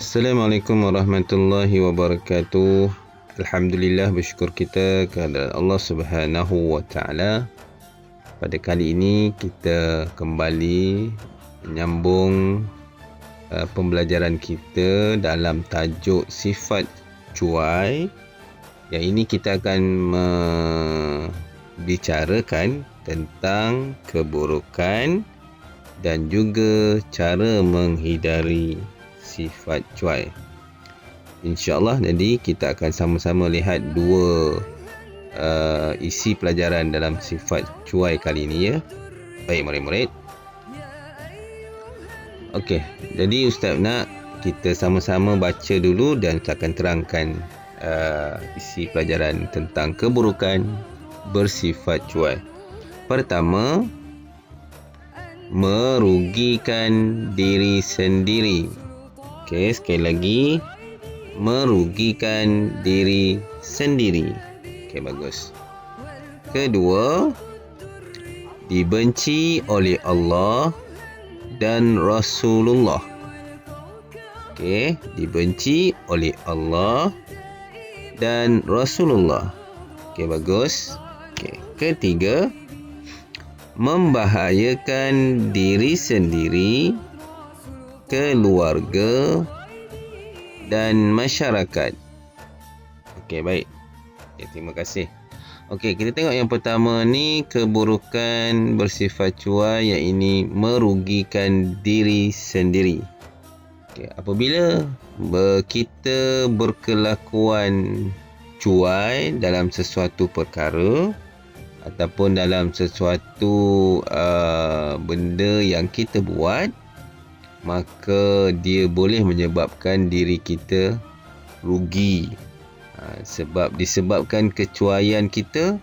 Assalamualaikum warahmatullahi wabarakatuh. Alhamdulillah, bersyukur kita kepada Allah Subhanahu wa taala. Pada kali ini kita kembali menyambung pembelajaran kita dalam tajuk sifat cuai. Yang ini kita akan membicarakan tentang keburukan dan juga cara menghindari sifat cuai. InsyaAllah nanti kita akan sama-sama lihat dua isi pelajaran dalam sifat cuai kali ini ya. Baik murid-murid. Okey, jadi Ustaz nak kita sama-sama baca dulu dan Ustaz akan terangkan isi pelajaran tentang keburukan bersifat cuai. Pertama, merugikan diri sendiri. Okey, sekali lagi, merugikan diri sendiri. Okey, bagus. Kedua, dibenci oleh Allah dan Rasulullah. Okey, dibenci oleh Allah dan Rasulullah. Okey, bagus. Okey, ketiga, membahayakan diri sendiri, keluarga dan masyarakat. Okey, baik. Okay, terima kasih. Okey, kita tengok yang pertama ni, keburukan bersifat cuai, yang ini merugikan diri sendiri. Okey, apabila kita berkelakuan cuai dalam sesuatu perkara ataupun dalam sesuatu benda yang kita buat, maka dia boleh menyebabkan diri kita rugi. Sebab disebabkan kecuaian kita,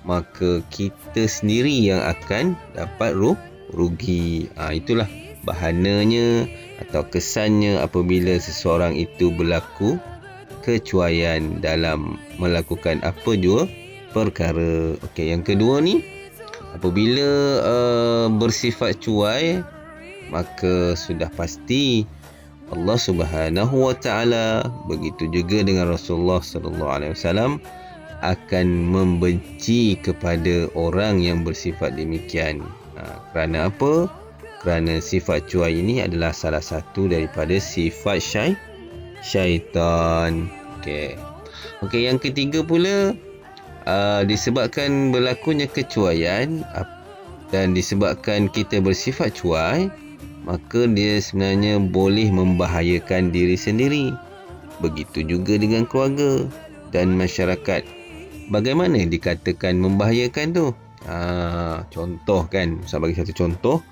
maka kita sendiri yang akan dapat rugi. Itulah bahananya atau kesannya apabila seseorang itu berlaku kecuaian dalam melakukan apa jua perkara. Okey, yang kedua ni, apabila bersifat cuai, maka sudah pasti Allah Subhanahu wa taala, begitu juga dengan Rasulullah sallallahu alaihi wasallam, akan membenci kepada orang yang bersifat demikian. Kerana apa? Kerana sifat cuai ini adalah salah satu daripada sifat syaitan. Okey, yang ketiga pula, disebabkan berlakunya kecuaian dan disebabkan kita bersifat cuai, maka dia sebenarnya boleh membahayakan diri sendiri. Begitu juga dengan keluarga dan masyarakat. Bagaimana dikatakan membahayakan tu? Contoh kan, saya bagi satu contoh.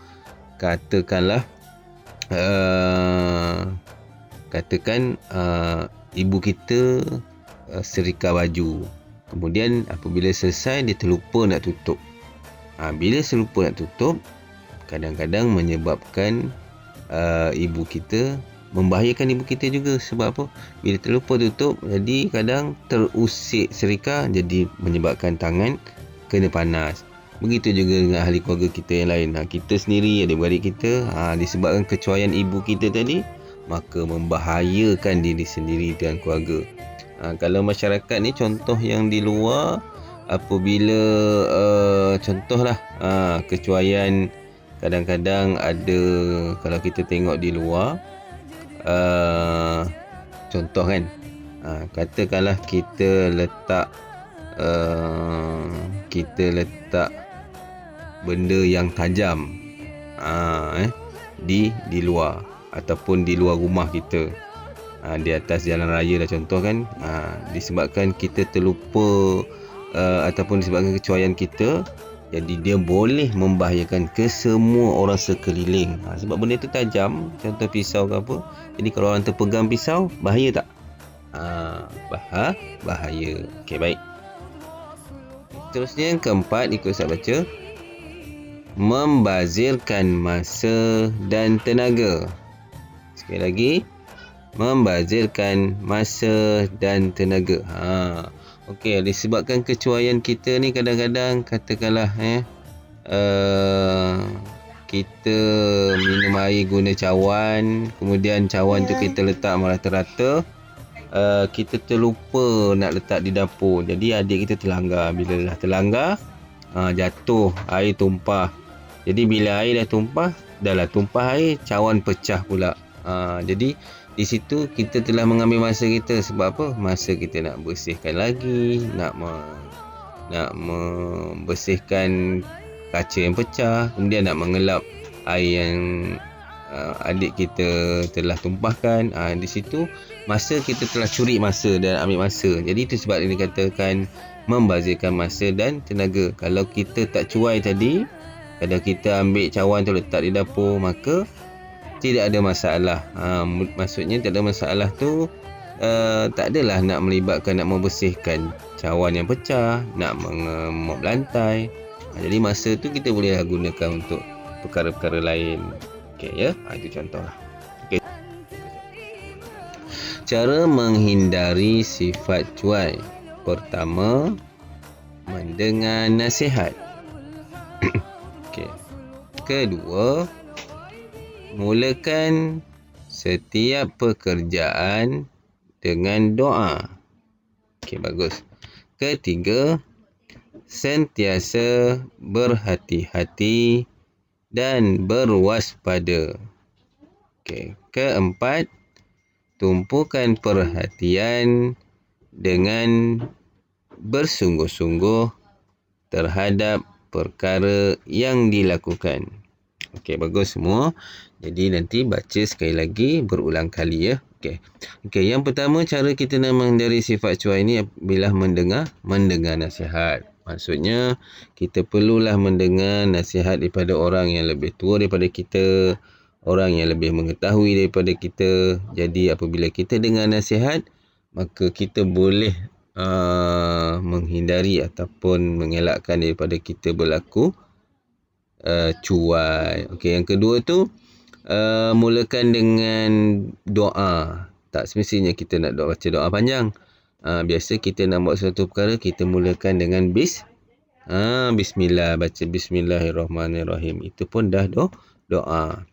Katakanlah ibu kita serika baju. Kemudian apabila selesai, dia terlupa nak tutup. Bila terlupa nak tutup, kadang-kadang menyebabkan membahayakan ibu kita juga. Sebab apa? Bila terlupa tutup, jadi kadang terusik serika, jadi menyebabkan tangan kena panas. Begitu juga dengan ahli keluarga kita yang lain. Kita sendiri, adik-beradik kita, disebabkan kecuaian ibu kita tadi, maka membahayakan diri sendiri dan keluarga. Kalau masyarakat ni, contoh yang di luar, apabila contohlah kecuaian, kadang-kadang ada, kalau kita tengok di luar, contoh kan, katakanlah kita letak benda yang tajam di luar ataupun di luar rumah kita, di atas jalan raya lah contoh kan. Disebabkan kita terlupa ataupun disebabkan kecuaian kita, jadi dia boleh membahayakan ke semua orang sekeliling. Sebab benda tu tajam, contoh pisau ke apa. Jadi kalau orang terpegang pisau, bahaya tak? Bahaya. Okey, baik. Terusnya yang keempat, ikut saya baca, membazirkan masa dan tenaga. Sekali lagi, membazirkan masa dan tenaga. Okey, disebabkan kecuaian kita ni, kadang-kadang katakanlah kita minum air guna cawan, kemudian cawan tu kita letak merata-rata, kita terlupa nak letak di dapur. Jadi adik kita terlanggar. Bila dah terlanggar, jatuh, air tumpah. Jadi bila air dah tumpah, air, cawan pecah pula. Jadi di situ kita telah mengambil masa kita. Sebab apa? Masa kita nak bersihkan lagi, nak membersihkan kaca yang pecah, kemudian nak mengelap air yang adik kita telah tumpahkan. Di situ masa kita telah curi masa dan ambil masa. Jadi itu sebab dia dikatakan membazirkan masa dan tenaga. Kalau kita tak cuai tadi, kalau kita ambil cawan tu letak di dapur, maka tidak ada masalah. Maksudnya tak ada masalah tu, tak adalah nak melibatkan, nak membersihkan cawan yang pecah, nak mengmop lantai. Jadi masa tu kita boleh gunakan untuk perkara-perkara lain. Okey ya, itu contoh lah. Okay. Cara menghindari sifat cuai. Pertama, mendengar nasihat. Okey. Kedua, mulakan setiap pekerjaan dengan doa. Okey, bagus. Ketiga, sentiasa berhati-hati dan berwaspada. Okey. Keempat, tumpukan perhatian dengan bersungguh-sungguh terhadap perkara yang dilakukan. Okey, bagus semua. Jadi nanti baca sekali lagi, berulang kali ya. Okey, yang pertama cara kita nak menghindari sifat cuai ni bila mendengar nasihat. Maksudnya kita perlulah mendengar nasihat daripada orang yang lebih tua daripada kita, orang yang lebih mengetahui daripada kita. Jadi apabila kita dengar nasihat, maka kita boleh menghindari ataupun mengelakkan daripada kita berlaku cuai. Okey, yang kedua tu mulakan dengan doa. Tak semestinya kita nak baca doa panjang. Biasa kita nak buat suatu perkara, kita mulakan dengan bismillah, baca bismillahirrahmanirrahim. Itu pun dah doa.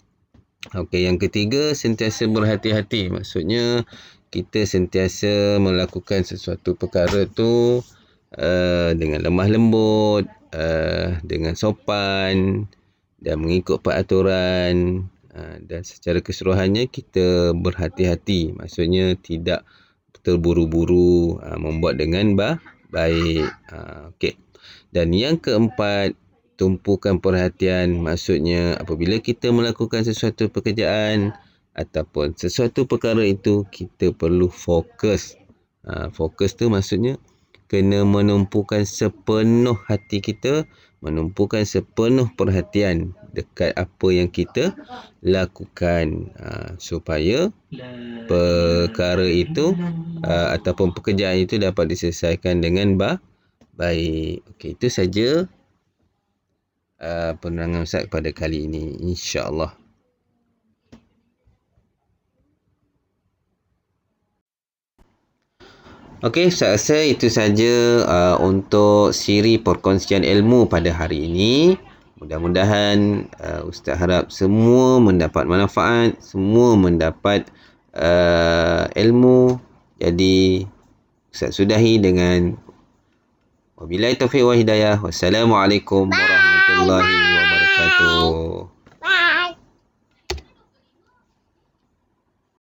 Okey, yang ketiga, sentiasa berhati-hati. Maksudnya kita sentiasa melakukan sesuatu perkara tu dengan lemah lembut, dengan sopan dan mengikut peraturan. Dan secara keseluruhannya kita berhati-hati. Maksudnya tidak terburu-buru, membuat dengan baik. Okey. Dan yang keempat, tumpukan perhatian. Maksudnya apabila kita melakukan sesuatu pekerjaan ataupun sesuatu perkara itu, kita perlu fokus. Fokus tu maksudnya kena menumpukan sepenuh hati kita, menumpukan sepenuh perhatian dekat apa yang kita lakukan, supaya perkara itu ataupun pekerjaan itu dapat diselesaikan dengan baik. Okey, itu saja penerangan Ustaz pada kali ini, insya-Allah. Okey, saya rasa itu saja untuk siri perkongsian ilmu pada hari ini. Mudah-mudahan Ustaz harap semua mendapat manfaat, semua mendapat ilmu. Jadi Ustaz sudahi dengan wabillahi taufiq wa hidayah. Wassalamualaikum warahmatullahi